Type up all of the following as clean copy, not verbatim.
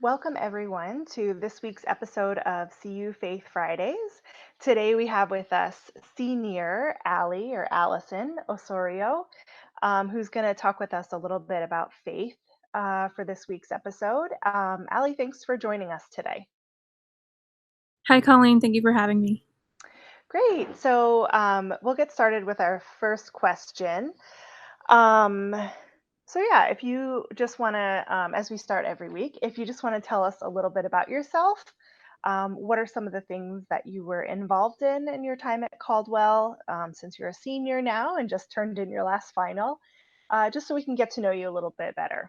Welcome everyone to this week's episode of CU Faith Fridays. Today we have with us senior Allie or Allison Osorio, who's going to talk with us a little bit about faith for this week's episode. Allie, thanks for joining us today. Hi, Colleen. Thank you for having me. Great. So we'll get started with our first question. Um, so if you just want to, as we start every week, if you just want to tell us a little bit about yourself, what are some of the things that you were involved in your time at Caldwell, since you're a senior now and just turned in your last final, just so we can get to know you a little bit better.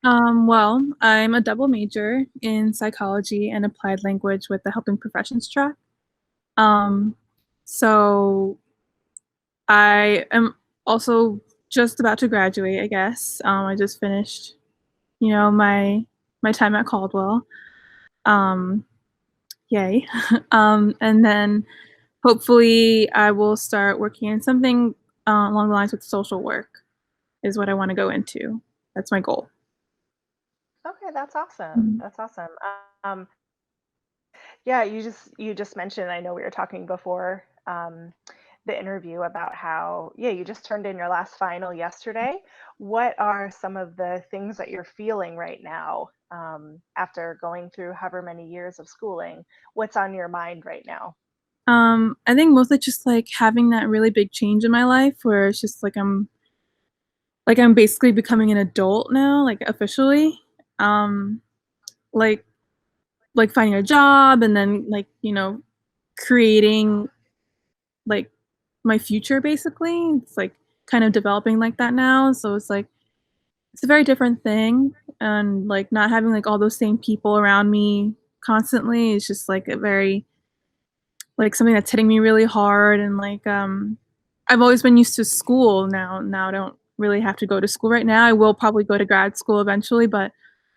Well, I'm a double major in psychology and applied language with the Helping Professions track. Um, so I am also just about to graduate, I guess. I just finished, my time at Caldwell. Um, Yay. And then hopefully I will start working in something along the lines with social work is what I want to go into. That's my goal. Okay, that's awesome. That's awesome. Um, Yeah, you just mentioned, I know we were talking before the interview about how, yeah, you just turned in your last final yesterday. What are some of the things that you're feeling right now after going through however many years of schooling? What's on your mind right now? I think mostly just like having that really big change in my life where it's just like I'm basically becoming an adult now, like officially. Um, like like finding a job and then creating like my future basically. It's like kind of developing like that now. So it's like it's a very different thing and like not having like all those same people around me constantly is just like a very like something that's hitting me really hard and I've always been used to school now I don't really have to go to school right now. I will probably go to grad school eventually, but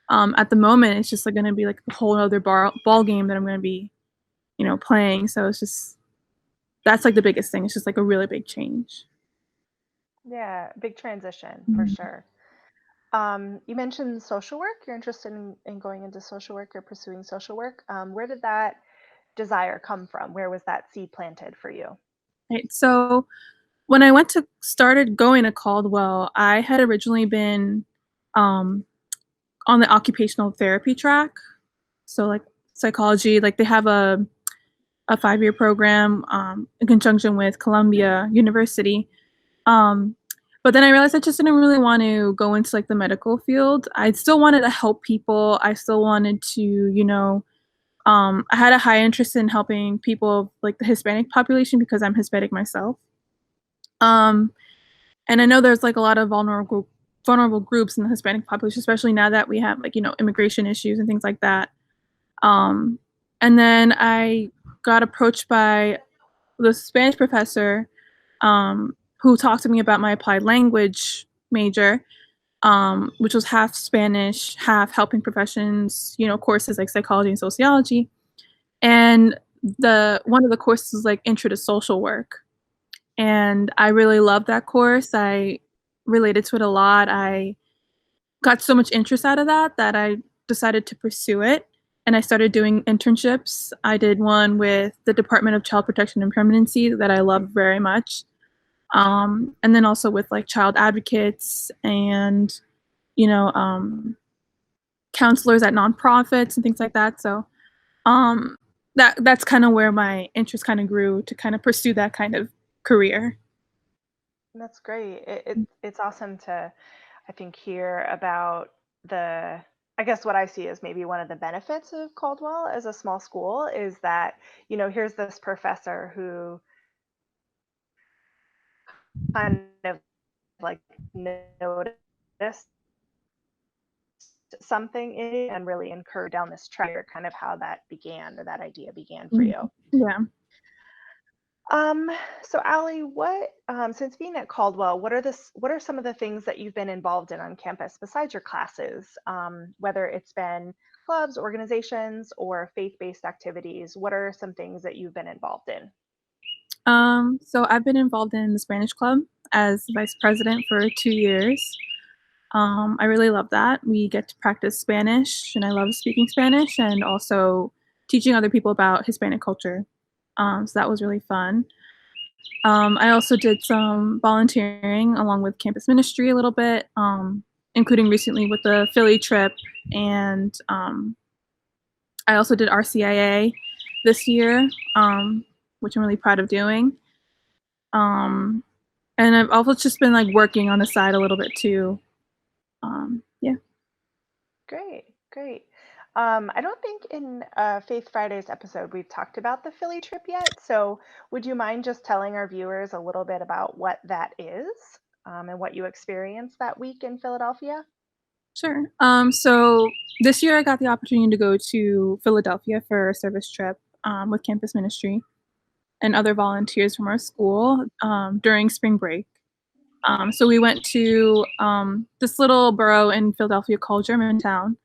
at the moment it's just like going to be like a whole other ball game that I'm going to be playing. So it's just that's like the biggest thing. It's just like a really big change. Yeah, big transition for Mhm. sure. You mentioned social work. You're interested in going into social work or pursuing social work. Where did that desire come from? Where was that seed planted for you? Right. So when I went to started going to Caldwell, I had originally been um, on the occupational therapy track. So like psychology, like they have a 5-year program in conjunction with Columbia University. Um, but then I realized I just didn't really want to go into like the medical field. I still wanted to help people. I still wanted to, I had a high interest in helping people of like the Hispanic population because I'm Hispanic myself. Um, and I know there's like a lot of vulnerable groups in the Hispanic population, especially now that we have like immigration issues and things like that. Um, and then I got approached by the Spanish professor who talked to me about my applied language major, which was half Spanish, half helping professions, courses like psychology and sociology. And the one of the courses was like intro to social work. And I really loved that course. I related to it a lot. I got so much interest out of that that I decided to pursue it. And I started doing internships. I did one with the Department of Child Protection and Permanency that I love very much. And then also with like child advocates and, you know, um, counselors at nonprofits and things like that. So um, that's kind of where my interest kind of grew to kind of pursue that kind of career. That's great. It's awesome to, I think, hear about the, I guess what I see as maybe one of the benefits of Caldwell as a small school is that, here's this professor who kind of like noticed something in it and really encouraged down this track, or kind of how that began or that idea began for Mhm. you. Yeah. Um, so Allie, since being at Caldwell, what are some of the things that you've been involved in on campus besides your classes? Whether it's been clubs, organizations, or faith-based activities, what are some things that you've been involved in? So I've been involved in the Spanish Club as vice president for 2 years. I really love that. We get to practice Spanish, and I love speaking Spanish and also teaching other people about Hispanic culture. So that was really fun. I also did some volunteering along with campus ministry a little bit, including recently with the Philly trip. And I also did RCIA this year, which I'm really proud of doing. Um, and I've also just been like working on the side a little bit too. Yeah, Great, great. I don't think in Faith Fridays episode we've talked about the Philly trip yet. So, would you mind just telling our viewers a little bit about what that is and what you experienced that week in Philadelphia? sure. So this year I got the opportunity to go to Philadelphia for a service trip with campus ministry and other volunteers from our school during spring break. So we went to this little borough in Philadelphia called Germantown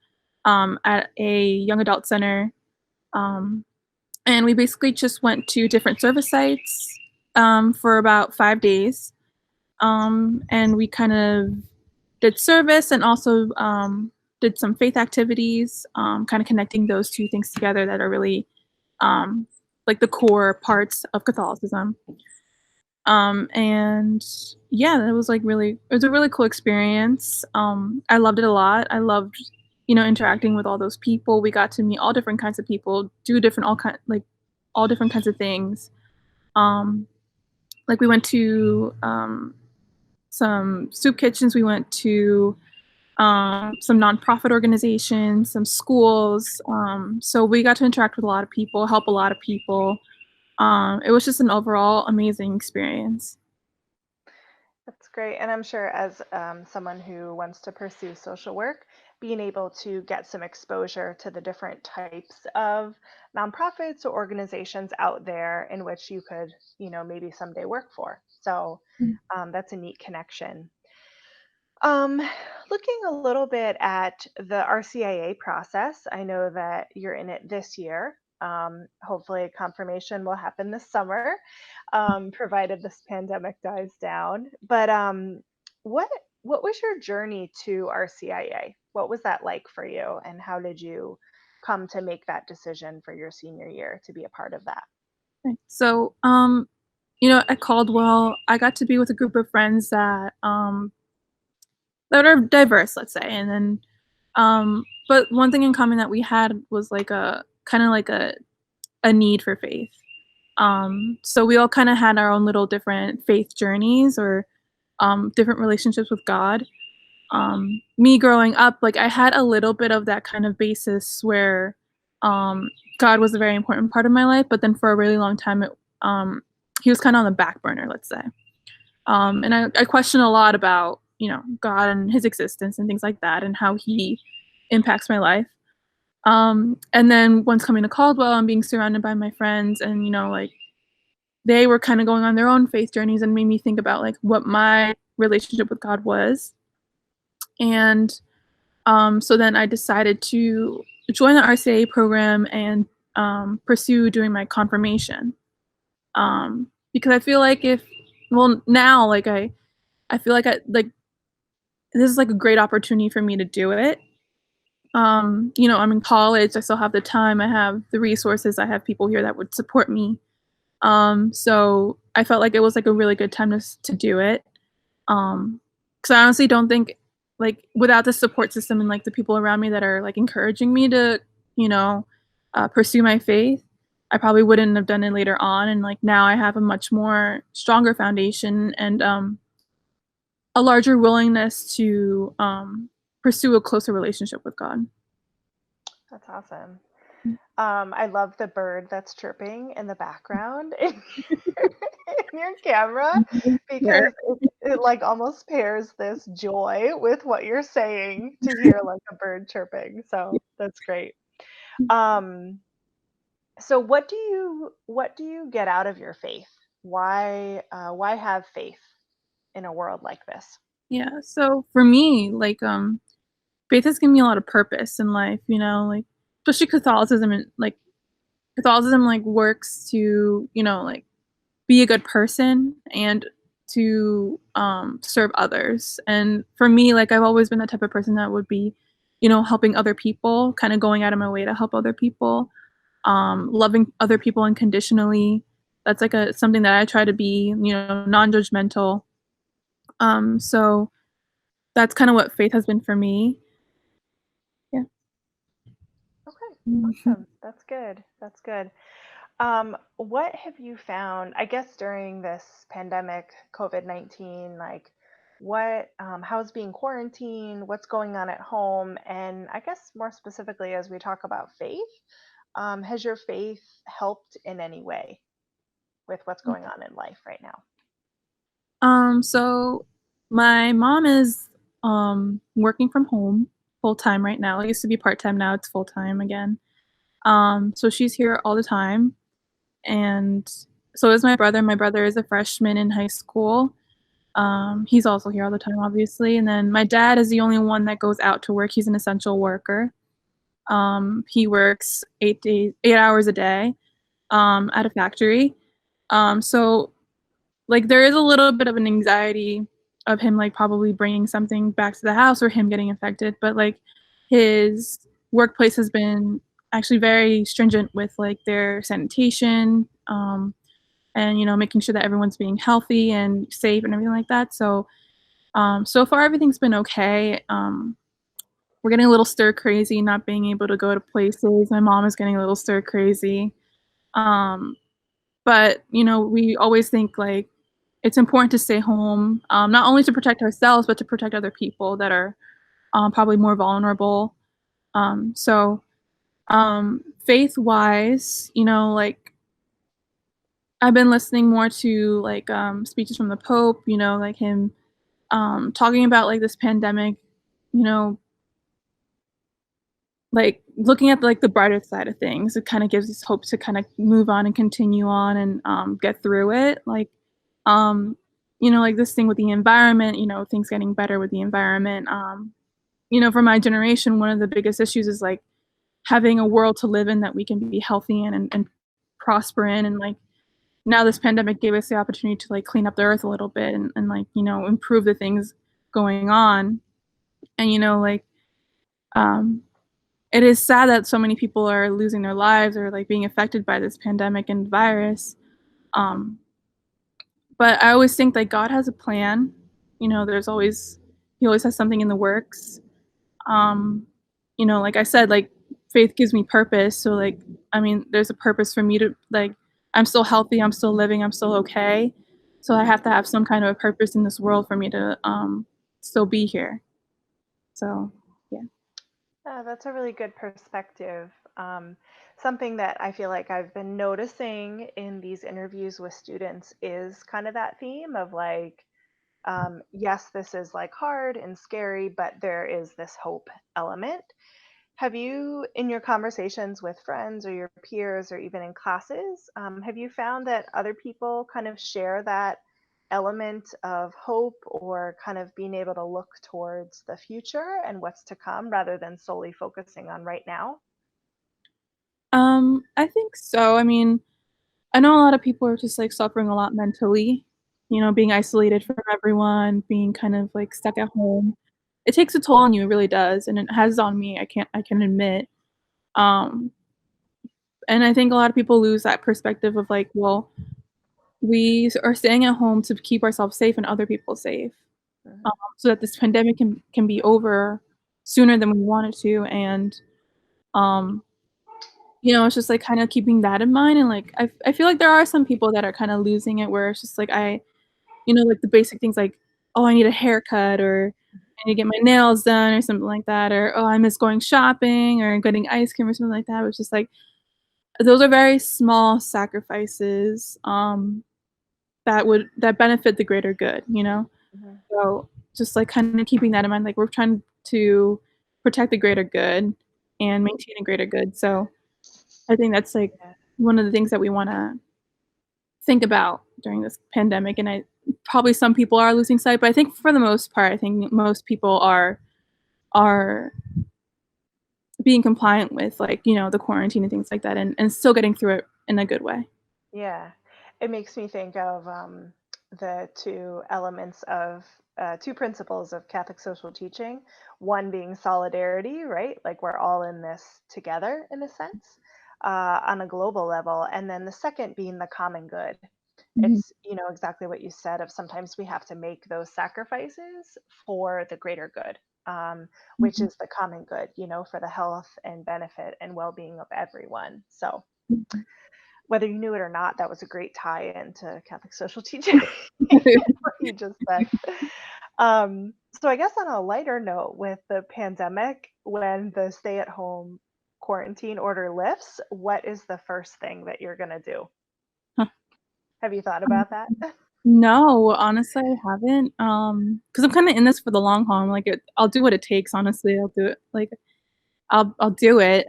at a young adult center. Um, and we basically just went to different service sites for about 5 days. And we kind of did service and also did some faith activities, kind of connecting those two things together that are really um, like the core parts of Catholicism. And yeah, it was a really cool experience. I loved it a lot. I loved, interacting with all those people. We got to meet all different kinds of people, do different, all different kinds of things. Um, like we went to some soup kitchens. We went to some nonprofit organizations, some schools. So we got to interact with a lot of people, help a lot of people. It was just an overall amazing experience. That's great. And I'm sure, as someone who wants to pursue social work, being able to get some exposure to the different types of nonprofits or organizations out there in which you could, maybe someday work for. So that's a neat connection. Um, Looking a little bit at the RCIA process, I know that you're in it this year. Hopefully, confirmation will happen this summer, provided this pandemic dies down. But what what was your journey to RCIA? What was that like for you, and how did you come to make that decision for your senior year to be a part of that? Right. So, at Caldwell, I got to be with a group of friends that are diverse, let's say, and then, but one thing in common that we had was like a kind of like a need for faith. So we all kind of had our own little different faith journeys or different relationships with God. Me growing up, like I had a little bit of that kind of basis where um, God was a very important part of my life, but then for a really long time, he was kind of on the back burner, let's say. And I question a lot about God and his existence and things like that, and how he impacts my life. And then once coming to Caldwell and being surrounded by my friends, and like they were kind of going on their own faith journeys, and made me think about like what my relationship with God was. And so then I decided to join the RCA program and pursue doing my confirmation. Because I feel like well, now, like I feel like this is like a great opportunity for me to do it. I'm in college, I still have the time, I have the resources, I have people here that would support me. So I felt like it was like a really good time to do it. Because I honestly don't think, like, without the support system and like the people around me that are like encouraging me to, you know, pursue my faith, I probably wouldn't have done it later on. And like now I have a much more stronger foundation and a larger willingness to pursue a closer relationship with God. That's awesome. I love the bird that's chirping in the background in your camera Sure. because it like almost pairs this joy with what you're saying to hear like a bird chirping. So that's great. Um, so what do you get out of your faith? Why have faith in a world like this? Yeah. So for me, like faith has given me a lot of purpose in life, like especially Catholicism and like Catholicism like works to, like be a good person and to serve others. And for me, like I've always been the type of person that would be, helping other people, kind of going out of my way to help other people, loving other people unconditionally. That's like a something that I try to be, non-judgmental. So that's kind of what faith has been for me. Yeah. Okay, Mhm. awesome. That's good. That's good. What have you found, I guess, during this pandemic, COVID-19, like how's being quarantined, what's going on at home, and I guess more specifically, as we talk about faith, has your faith helped in any way with what's going on in life right now? So my mom is working from home full time right now. It used to be part time, now it's full time again. So she's here all the time, and so is my brother. My brother is a freshman in high school. He's also here all the time, obviously. And then my dad is the only one that goes out to work. He's an essential worker. He works 8 hours a day at a factory. So like there is a little bit of an anxiety of him like probably bringing something back to the house or him getting infected, but like his workplace has been actually very stringent with like their sanitation, and making sure that everyone's being healthy and safe and everything like that. So so far everything's been okay. We're getting a little stir crazy not being able to go to places. My mom is getting a little stir crazy. um, but we always think like it's important to stay home, not only to protect ourselves but to protect other people that are probably more vulnerable. Faith wise, like I've been listening more to like speeches from the Pope, like him talking about like this pandemic, you know, like looking at like the brighter side of things. It kind of gives us hope to kind of move on and continue on and get through it. Um, like this thing with the environment, things getting better with the environment. For my generation, one of the biggest issues is like having a world to live in that we can be healthy in and prosper in. And like now this pandemic gave us the opportunity to like clean up the earth a little bit and like, improve the things going on. And, um, it is sad that so many people are losing their lives or like being affected by this pandemic and virus. Um, but I always think like God has a plan. He always has something in the works. Um, like I said, like faith gives me purpose. So like, I mean, there's a purpose for me to like, I'm still healthy, I'm still living, I'm still okay. So I have to have some kind of a purpose in this world for me to still be here. So yeah. Yeah, that's a really good perspective. Something that I feel like I've been noticing in these interviews with students is kind of that theme of like, yes, this is like hard and scary, but there is this hope element. Have you, in your conversations with friends or your peers or even in classes, have you found that other people kind of share that element of hope or kind of being able to look towards the future and what's to come rather than solely focusing on right now? I think so. I mean, I know a lot of people are just like suffering a lot mentally, being isolated from everyone, being kind of like stuck at home. It takes a toll on you, it really does, and it has on me. I can admit. Um, and I think a lot of people lose that perspective of like, well, we are staying at home to keep ourselves safe and other people safe, Mhm. so that this pandemic can be over sooner than we want it to. And um, it's just like kind of keeping that in mind. And like I feel like there are some people that are kind of losing it, where it's just like like the basic things like, "Oh, I need a haircut," or "I need to get my nails done," or something like that, or, "Oh, I miss going shopping," or getting ice cream or something like that. It's just like those are very small sacrifices, that benefit the greater good? Mhm. So, just, like, kinda keeping that in mind, like, we're trying to protect the greater good and maintain a greater good, so I think that's, like, Yeah. one of the things that we wanna think about during this pandemic. And I probably some people are losing sight, but I think for the most part, I think most people are being compliant with like, the quarantine and things like that, and still getting through it in a good way. Yeah. It makes me think of the two elements of two principles of Catholic social teaching. One being solidarity, right? Like we're all in this together in a sense on a global level. And then the second being the common good. Mhm, It's, exactly what you said of sometimes we have to make those sacrifices for the greater good, which mhm, is the common good, for the health and benefit and well being of everyone. So, mhm. whether you knew it or not, that was a great tie into Catholic social teaching, what you just said. So, I guess on a lighter note, with the pandemic, when the stay at home quarantine order lifts, what is the first thing that you're going to do? Huh. Have you thought Um, about that? no, honestly, I haven't, because 'cause I'm kinda in this for the long haul. I'm like, I'll do what it takes, honestly. I'll do it, like, I'll do it,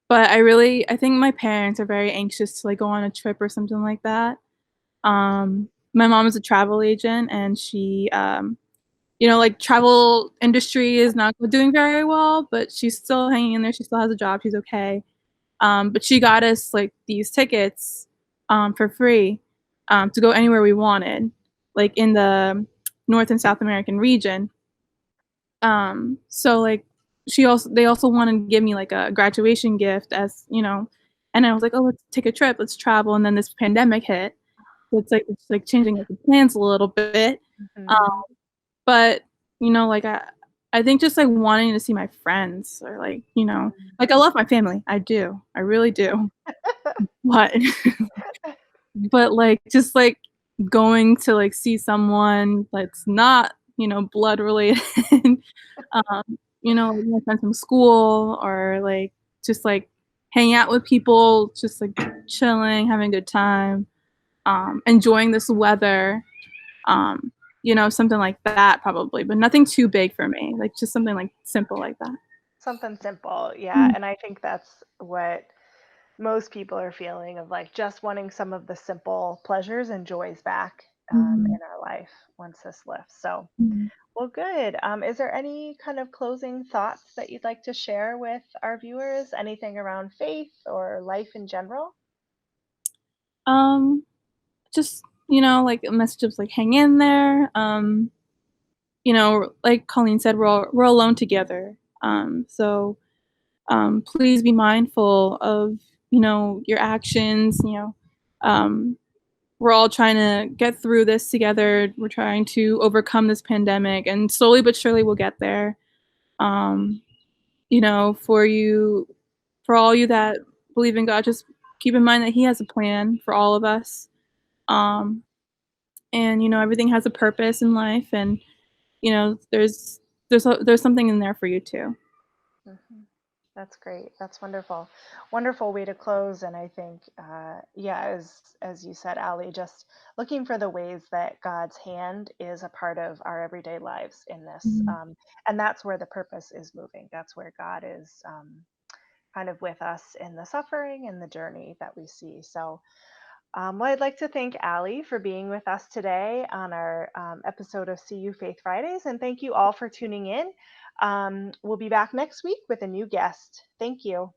but I think my parents are very anxious to, like, go on a trip or something like that. My mom is a travel agent, and she, like, travel industry is not doing very well, but she's still hanging in there. She still has a job, she's okay. But she got us, like, these tickets, for free, to go anywhere we wanted, like, in the North and South American region. So, like, they also wanted to give me, like, a graduation gift and I was like, "Oh, let's take a trip, let's travel," and then this pandemic hit. So it's, like, changing, like, the plans a little bit. Um, Mhm. but, like, I think just, like, wanting to see my friends or, Mm. like, I love my family, I do, I really do. But like, just, like, going to, like, see someone that's not, blood related, um, like my friends from school or, like, just, like, hang out with people, just, like, chilling, having a good time, enjoying this weather, um, something like that probably, but nothing too big for me, like, just something, like, simple like that. Something simple, yeah, Mm, and I think that's what most people are feeling of, like, just wanting some of the simple pleasures and joys back, mhm, in our life once this lifts, so, mhm. well, good. Is there any kind of closing thoughts that you'd like to share with our viewers? Anything around faith or life in general? Um, just, like, a message of, like, hang in there, like Colleen said, we're alone together. Please be mindful of, your actions, um, we're all trying to get through this together. We're trying to overcome this pandemic and slowly but surely we'll get there. Um, for all you that believe in God, just keep in mind that He has a plan for all of us. Um, and everything has a purpose in life, and there's something in there for you too. Mhm. That's great. That's wonderful. Wonderful way to close. And I think, yeah, as you said, Ali, just looking for the ways that God's hand is a part of our everyday lives in this, Mhm. and that's where the purpose is moving. That's where God is kind of with us in the suffering and the journey that we see. So, well, I'd like to thank Ali for being with us today on our episode of CU Faith Fridays, and thank you all for tuning in. We'll be back next week with a new guest. Thank you.